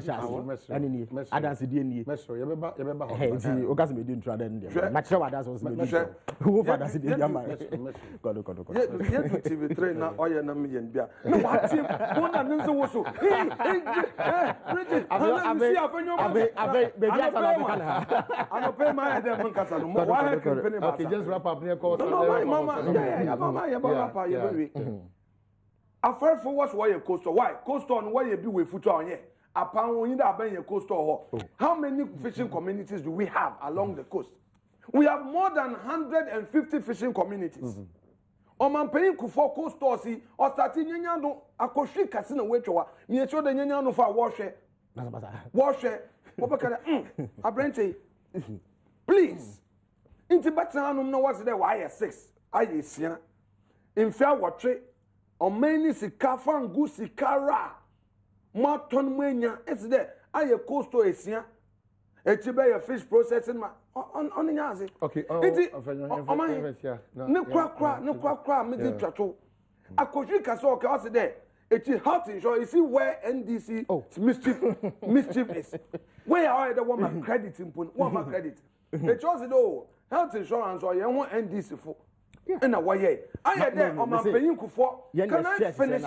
adanse die nie. Meso ye beba. Hey, o gas me di ntra den dia. Ma chere wadas was me di. Who for adanse die dia ma. God. Yeah, TV3 na oya na me yen bia. No what team? Bona nso wo so. Hey, Bridget. Baby I don't pay my head and Kasa. Okay, just wrap up near course. Mama, yeah. A fair for what's why a coastal. Why? Coastal on why you be with foot on ye. Upon you that been a coastal. How many fishing communities do we have along the coast? We have more than 150 fishing communities. Man paying for coastal see or starting Yano, a coshi casino waiter. Me sure the Yano for wash it. Abrente, please. Into Batanum no what's there why 6. I see. In fair watch or many sikafan goosey cara. Marton Mania is there. I a coastal Asia. It's a fish processing on the Yazi. Okay, no crack, middle chateau. A coshi castle cast there. It is health insurance. You see where NDC mischief is. Where are the woman credit input? Woman credit. It was though health insurance or you want NDC for. In a way, I had there on my paying for. Can I finish?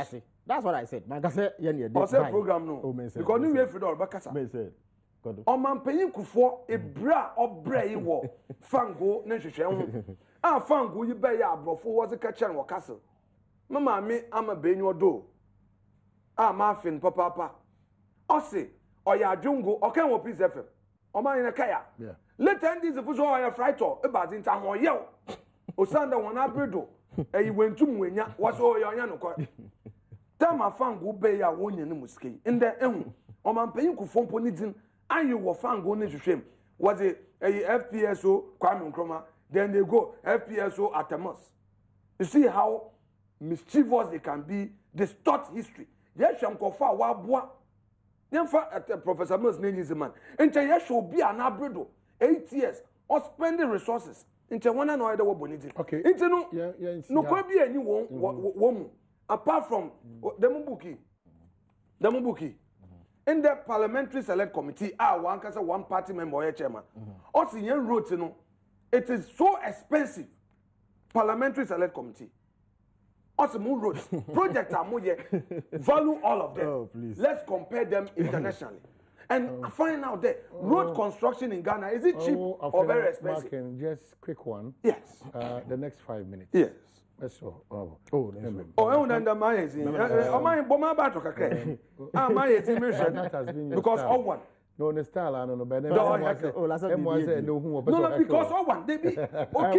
That's what I said. My say I said program no. Because you have to do Bakasa. On my paying for a bra or bray war. Fango, Nesha. Ah, Fango, you bear ya bro for was a catcher or castle. Mamma, me, I'm a benyo do. Ah, Marfin, papa. Ossi, or ya jungle, or can we please FM? Or mine in a kaya. Yeah. Let end this if you saw a fright or about in town or yell. Osanda one abredo. And you went to Mwenya, what's all your yano. Tell my fan go pay ya one in the musky. In the end, or my paying ku phone ponitin, and you were fan going to shame. Was it a FPSO, Kwame Nkrumah? Then they go FPSO at a must. You see how mischievous they can be, distort history. Yes, I'm going for Wabwa. Yamfa Professor Mills name is a man. And yes, should be an abredo 8 years or spending resources. Into one and other bonity. Okay. Into no could be any woman apart from Demubuki. In the parliamentary select committee, one party member or chairman. Also, you wrote, it is so expensive. Parliamentary select committee. Also, roads, projects are more value all of them. Oh, please. Let's compare them internationally. And find out that road construction in Ghana, is it cheap or very expensive? Markin, just quick one. Yes. The next 5 minutes. Yes. That's all. Because all one. No, the style, I don't know. But because all one, they be okay. Walk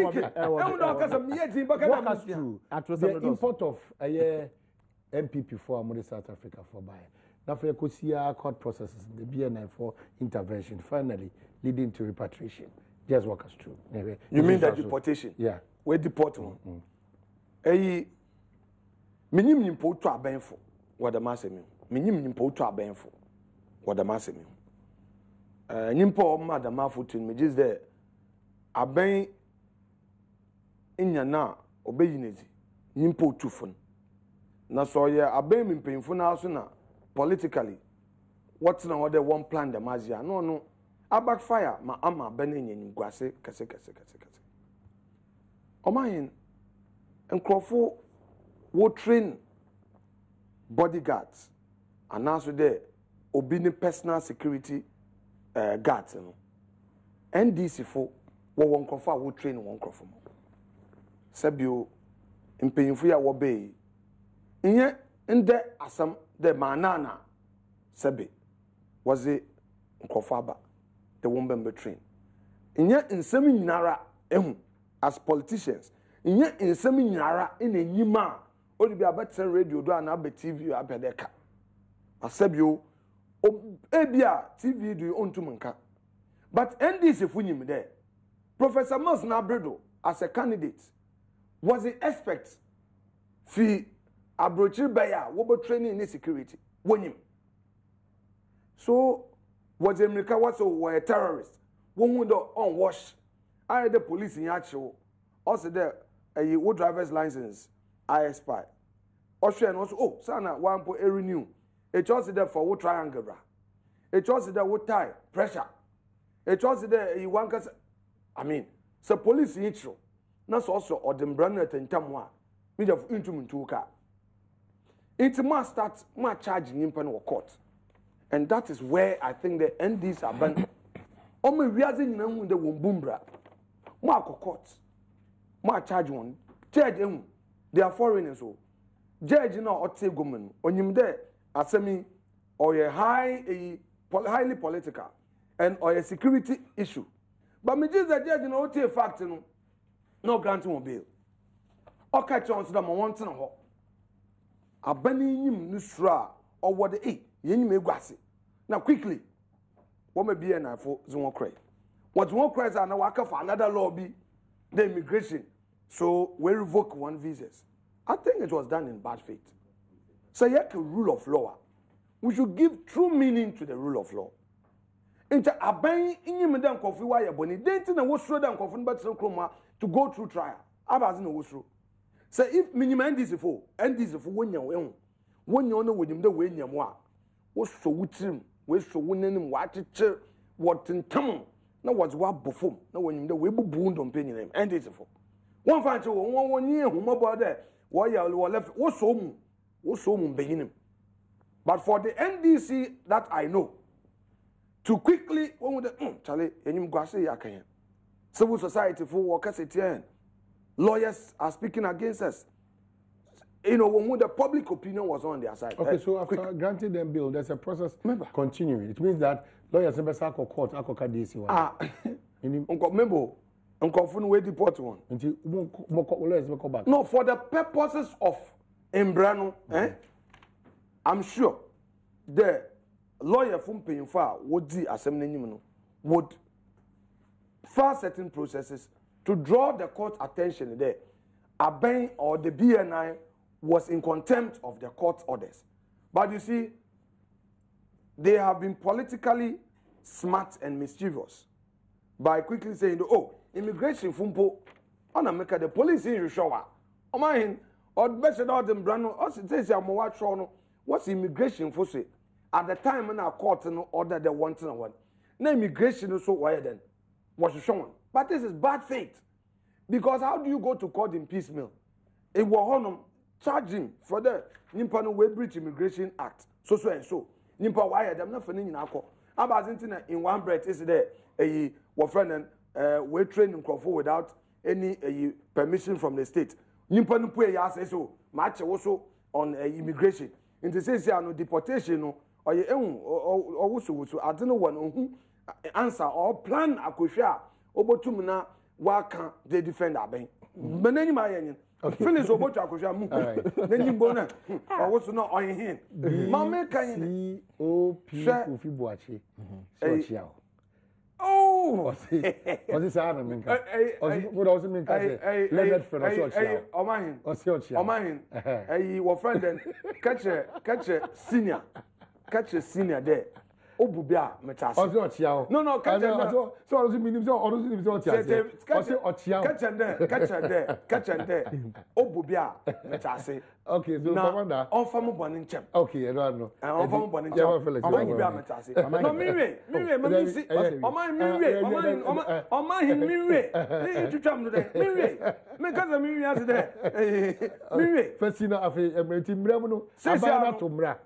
us through the import of NPP for South Africa for buy. Now, for you court processes, the BNI for intervention, finally leading to repatriation. Just walk us through. You mean that deportation? Yeah. We're deporting. Minim nimpo to abenfo. What the massimi. Minim nimpo to abenfo. What the massimi. Nimpo madam mafutin me just there. Aben inyana obeyinezi. Nimpo tufun. Na so ye aben mimpemfo na so na politically, what's now what they want plan the Mazia? No. I backfire my ama benin in Guase, kase. Omain and Crawford will train bodyguards and also there obeying personal security guards. NDC for one Crawford will train one Crawford. Sabio in paying for your obey. In the Assam. The manana Sebi was it Nkofaba, the woman train. In yet in seminara as politicians, in yet in seminara in a yima, only be a better radio do an abe TV abedeka. A Sebio Ebia TV do you own to Manka. But NDC if we him there. Professor Mills Nabredo as a candidate was the expect fee. Abrochir Baya, what training in security? When him. So, was America was a terrorist? One window on wash. I the police in Yacho, also there a wood driver's license, I spy. Ocean also, oh, Sana, 1 point renew. It also there for wood triangle. It also there wood tie, pressure. It also there a one case. I mean, so police in Yacho, not also or the brand and Tamwa, mid of intimate to car. It must start my charging in or court. And that is where I think the NDs are banned. Only reason in the Wumbumbra. Marco court. My charge one. Judge them. They are foreigners. So judge now or take woman. On him there, assuming or a highly political and or a security issue. But me just the judge no take fact no granting bail. Or catch on to them one thing. A banning him nusra or what the yen may guassi. Now quickly, what may be an eye for Zone Cray? What one cries are now work for another lobby, the immigration. So we revoke one visas. I think it was done in bad faith. So you have a rule of law. We should give true meaning to the rule of law. Into a bang in your madam coffee wire bonnie, dating and was thrown down coffin but so chroma to go through trial. I was in the washroom. So if minimum this for and this for 1 year when you know with him the way you want. Was so with him, was so winning him, what in town. Now what's what before? Now when the way boon don't pay him, and it's for 1 5 1 year, whom about there, why you left, was so beginning. But for the NDC that I know, to quickly, when with the Charlie, and you go say, I can. Civil society for workers, lawyers are speaking against us. You know, when the public opinion was on their side. Okay, so after granting them bill, there's a process continuing. It means that lawyers never sack or court, Akoka DC. Uncle Fun way deport one. Until lawyers will come back. No, for the purposes of Embrano, I'm sure the lawyer from paying far would the assembly would file certain processes to draw the court attention there. Aben or the BNI was in contempt of the court orders. But you see, they have been politically smart and mischievous by quickly saying, oh, immigration fumpo, on America, the police in Russia, oh my, or better than them brand, or say, what's immigration for say? At the time when our court order the one. No immigration is so wide then. Was shown. But this is bad faith. Because how do you go to court in piecemeal? It was charging for the Nimpano Way Breach Immigration Act. So and so. Nimpa wire them not for in our court. About in one breath is there a friend and we train in Crawford without any permission from the state. Nimpano pay ya say so match also on immigration. In the sense no deportation or you also I don't know one answer or plan Akufo Addo waka they defend Aben. Benani my finish Obo Akufo Addo. Then you bona or what's not on him. Mama can COP Kofi Boachi. Social. Oh, what's this Adam Minka? What was it Minka? Leonard for a social. Oh my, or social. Oh my, your friend then catch a senior there. Obubia metas. No, catch so I was meaning so or catch there. Obubia metas. Okay, so now on farm bonin chem. Okay, I don't know. On farm bonin chem. Obubia metas. No mire, mamisi. O my mire, o my mire. You tram today. Mire. Me kaza mire as there. Mire. Fasina afi emeti mra no. Abana to mra.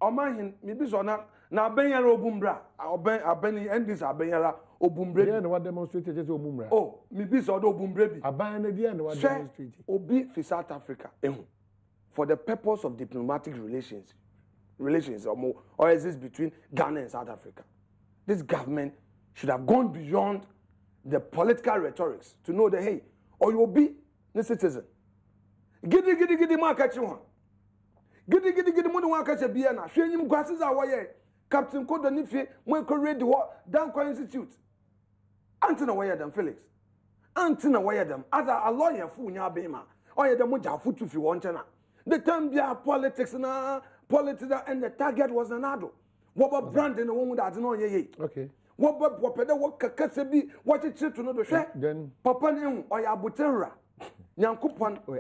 O my me bi so na benyara obumbra abeni endis abenyara obumbra bi na what demonstrate just obumbra oh me bi so do obumbra bi aban na dia na what demonstrate obi fi South Africa for the purpose of diplomatic relations or exist between Ghana and South Africa. This government should have gone beyond the political rhetorics to know that hey or you be the citizen gidi ma ka chi ho gidi mo de wa ka che bia na hwenyim gwase za wo ye Captain Kodo Nifie, when read the Danko Institute. Antina wire them, Felix. Antina wire them. As a lawyer, Funya Bema, or the Muja Futu if you want to. The term be politics and the target was an Addo. What about branding a woman that no ye? Okay. What pede what kakase bi what chichi to no do hwe. Papa ne oya abotenra. Nyankopon we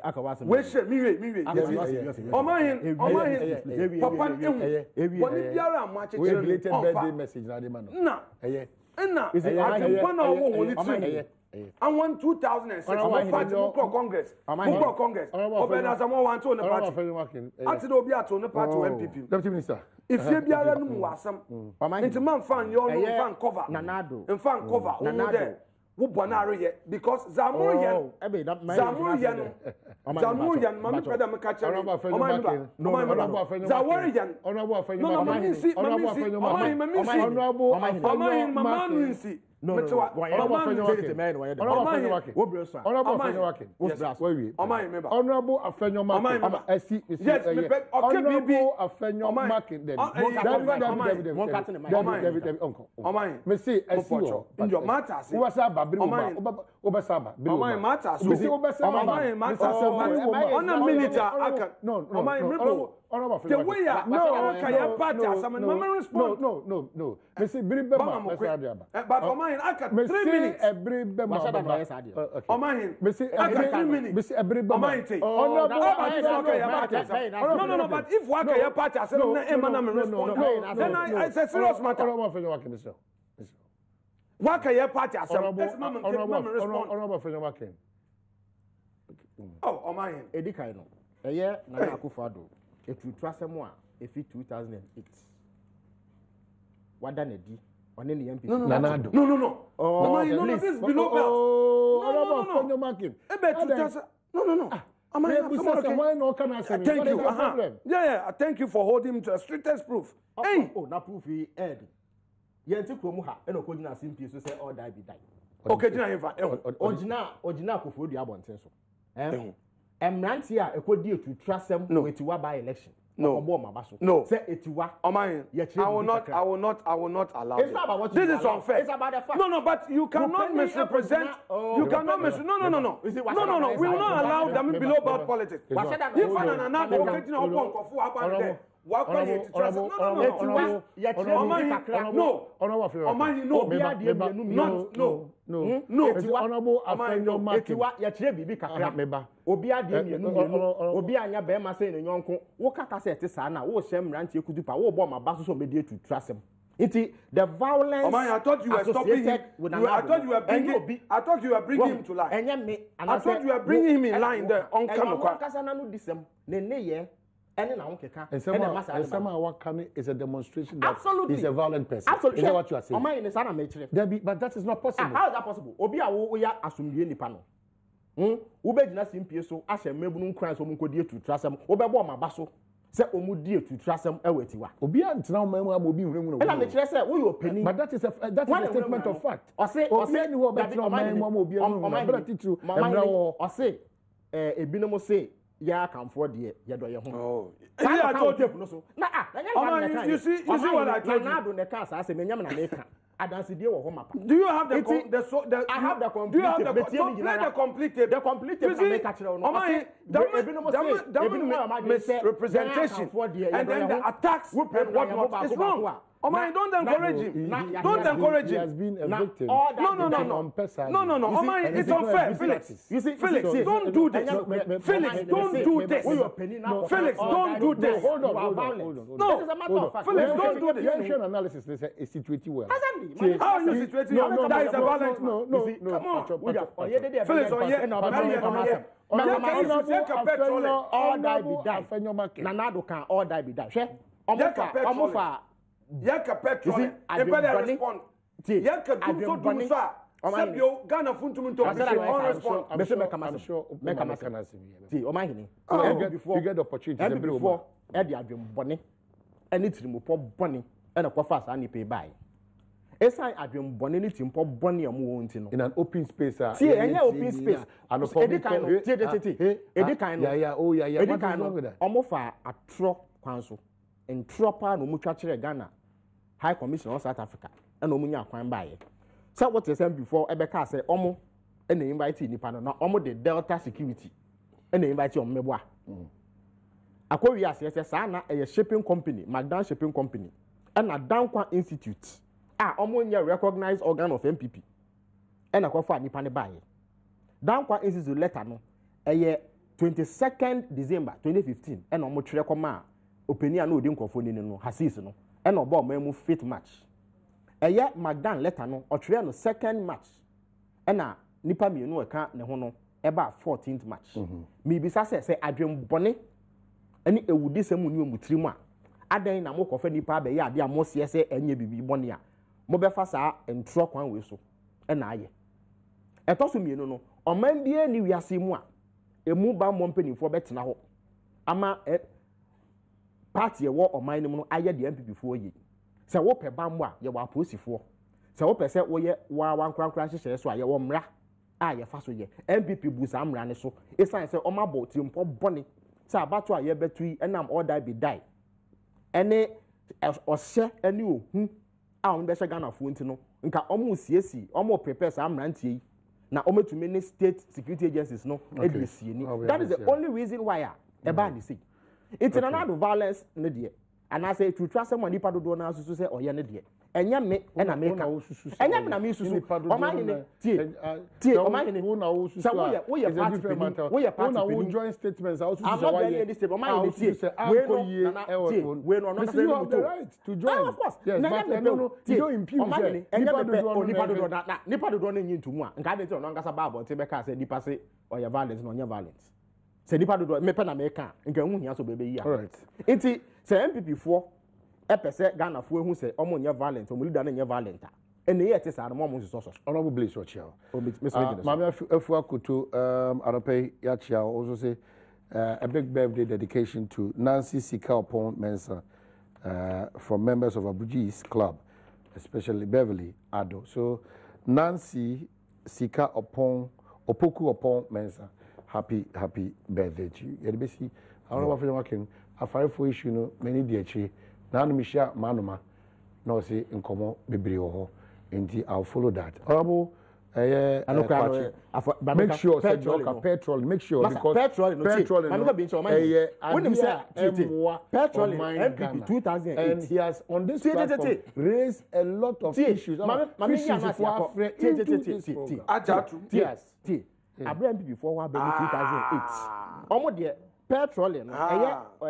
hwe miwe omahin papa ne woni biara amache we related birthday message na de man na atempa na wo woni ti I want 2006 party Congress obena samo want to the party ati do bi ato the party NPP deputy minister if you biara no mu wasam nti man fan yo no fan cover nanado fan cover wo there wo bonare ye because Zamurian mama peda me catch Honorable No, but if work your party, I said, then I said, serious matter. Work your party, I said, oh, my Edikaino. A year, Akufo Addo. If you trust someone, if it 2008. What done it? On any NPP? No. Oh, no, this is below belt. Thank you. Yeah, thank you for holding him to a strictest proof. Hey, na proof he Ed. Yenti kromuha, eno kodina simpi so say all die be die. Okay, dina him fa. Ojina Akufo Addo abonten so. Emranti a ekodi etu trasem wetiwa by election. No. Say etiwa. I will not allow it. This is unfair. It's about the fact. No, but you cannot misrepresent. You cannot misrepresent. No. We will not allow them below belt politics. If honorable afenyo marking ya bibi kakra meba obi ade mienu obi anya be ma say no nyonko wo kaka say te saa na wo hyem rantie kudupa wo bo ma ba so medi etu trasem iti the violence I thought you were stopping him. I thought you were bringing him to line. I thought you were bringing him in line there on camera. Kasa na no disem ne ye and what coming is a demonstration that absolutely. He's a violent person. Absolutely. Is that what you are saying? But that is not possible. How is that possible? Obi a wo ya asumdie nipa no. Ube gina simpie so ahye mebunu kran so munkodi etu trasem. Obebo maba so se omudi etu trasem ewetiwa. Obi antena o mamu am obi hwehunu. Ela me kire se wo your opinion. But that is a statement of fact. Ose ni wo betena o mamu am obi hwehunu. But titu emra wo ose ebinom say ya kamfo de ye do ye ho. Oh. I told you no so. Na you see what I told you. Na do ne ka sa se menyam na me ka. Adansidie wo ho mapa. Do you have the I have the complete. Do you have the complete? The complete make kire no. Misrepresentation and then the attacks and what is wrong. Don't encourage him. Don't encourage him. He has been a victim. No. It's unfair, Felix. You see, Felix, don't do this. Felix, don't do this. Felix, don't do this. Hold on. No, it's a matter of fact. Felix, don't do this. Your analysis is situated well. How is it situated? That is a violent man. No. Come on. Felix, Nanado can all die be die. Omofa Yanka petrol. Empele respond. Yanka do so. Sabio Ghana funtumunto. I'm sure. You get the opportunity. Before Eddie Adom Bonnie, and it's removal Bonnie, and a coffers and pay by. Esai Adom Bonnie, it's impo Bonnie in an open space. See, any open space. And a Omofa a tro council. In Tropa no mutual Ghana High Commission of South Africa and Omunya Kwan by. So what you said before Ebeka say Omo and they invite nipa no na Omo the Delta Security and they invite you on Meboa. Akowi as yes sana a shipping company, Magdan Shipping Company, and a Dankwa Institute omonya recognized organ of NPP ena kwa fa nipa ne baye dankwa insisu letter no 22nd December 2015 ena omo twere koma openia na odi nkofo ni no hasis no ena oba omamu fit match Magdan letter no otwere no second match ena nipa mienu eka ne ho no eba 14th match mi bisa se adwem bone ani ewudi semu ni omutirimu a adan na mokofa nipa be ya ade a mose se enye bibi bone a mo be fa saa entro kwan we so ena aye etoso mienu no oman bie ni wiase mu a emu ba mo mpanifo betena ho ama party wo oman ni mu no aye de NPP fo yi se wo pe ba mo a ye wa aposifo se wo pe se wo ye wa wankran hyehyɛ so a ye wo mra a ye fa so ye NPP bu sa mra ne so esan se oma bo timpo bone se abato a ye betu enam order be die ene ohye ene ohu a on be hye Ghana fo ntino nka omo siesi omo prepare sa mra ntie na ometumi ne state security agencies no ediesie ni that is the only reason why eba ni say international violence ne de and I say to trust someone nipa dodo na susu say oye ne de enya me na me ka enya me na me susu o ma ni tie o ma ni na wo susu wo ye party na wo join statements I susu say why ye o ma ni tie we no no say you have the right to join of course yes but no you don't impugn nipa dodo na nipa dodo na nyi ntumu a nka de tie no ngasa ba about be ka say nipa say oye violence no onya violence say nipa dodo me pe na me ka nka hu hia so be yi a right enti say NPP for epese Ghana for hu say omo nya violent omo leader na nya violent a ene ye te sa mo so honorable Blaze Ochia Mami Afu Akuto Arope Yachia also say a big birthday dedication to Nancy Sika upon Mensa from members of Abuji's club, especially Beverly Addo. So Nancy Sika upon Opoku upon Mensa, happy birthday to you. Yedibesi honorable for working a fire for issue no many DH. Now Misha Manuma no say in common bebre ho. I'll follow that. Honorable make sure petrol make sure because petrol NPP 2008 and he has on this platform raised a lot of issues NPP for 2008 almost there petrol no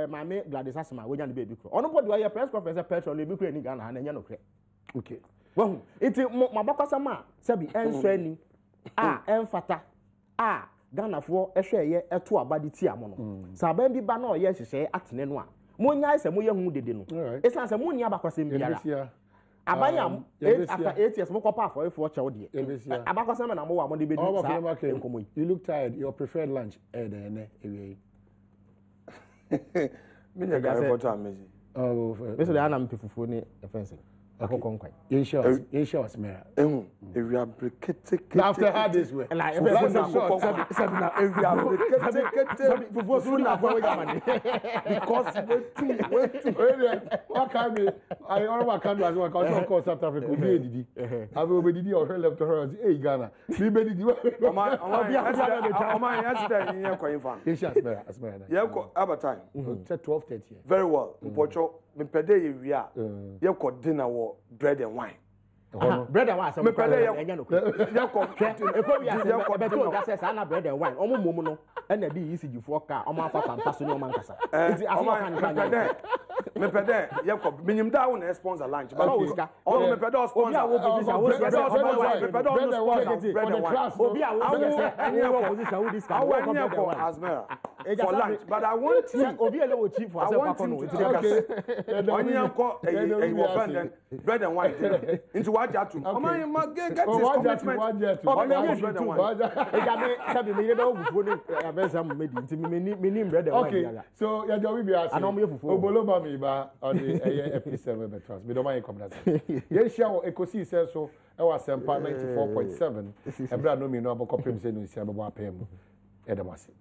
my Gladys Asma we nya baby kro ono body why press conference petrol e bi kro ni Ghana na nya no kre okay well iti mabakwasa ma sabi enso ani enfata Ghana fo ehwe ye eto abade ti amo no saban bi ba na oye hyehyɛ atene no a monya ise moye hu dede no esan se monya abakwasa mbiara abanya after 8 years mo kopa for chew de abakwasa na mo wa mo de be do sa enkomo you look tired your preferred lunch ene ewe me nya ga photo amazing so dey na mpefufu ni offensive akokonkwan Asia was mera we are breakete after how this way na because what can be I already can do as well call South Africa we did I will be did or left to her hey Ghana we be did Asia as mera yeah about time 12:30 very well mpocho mpede ye wi a ye ko dinner wo bread and wine bread and wine some enya no ye ko beto ga say na bread and wine omo mom no na di ECG for car omo afa pampa so ni omo nkasa enti afa kan mepede ye ko minim da wo na sponsor lunch but omo mepede sponsor bread and wine obi a wo say any opposition wo this can wo asmera for lunch but I want to obi ele wo chief for say papa no onion ko e offend bread and wine into waja to oman ma get his commitment oman bread and wine e ga me sabi me be ofufu ni abesa mo medi nti me bread and wine okay so ya jo we be ask oboloba mi ba on the FP7 metros me do man come that ye share o ekosi se so e wa sempa 94.7 ebra no mi no abokopem se no isi ababo apem edamase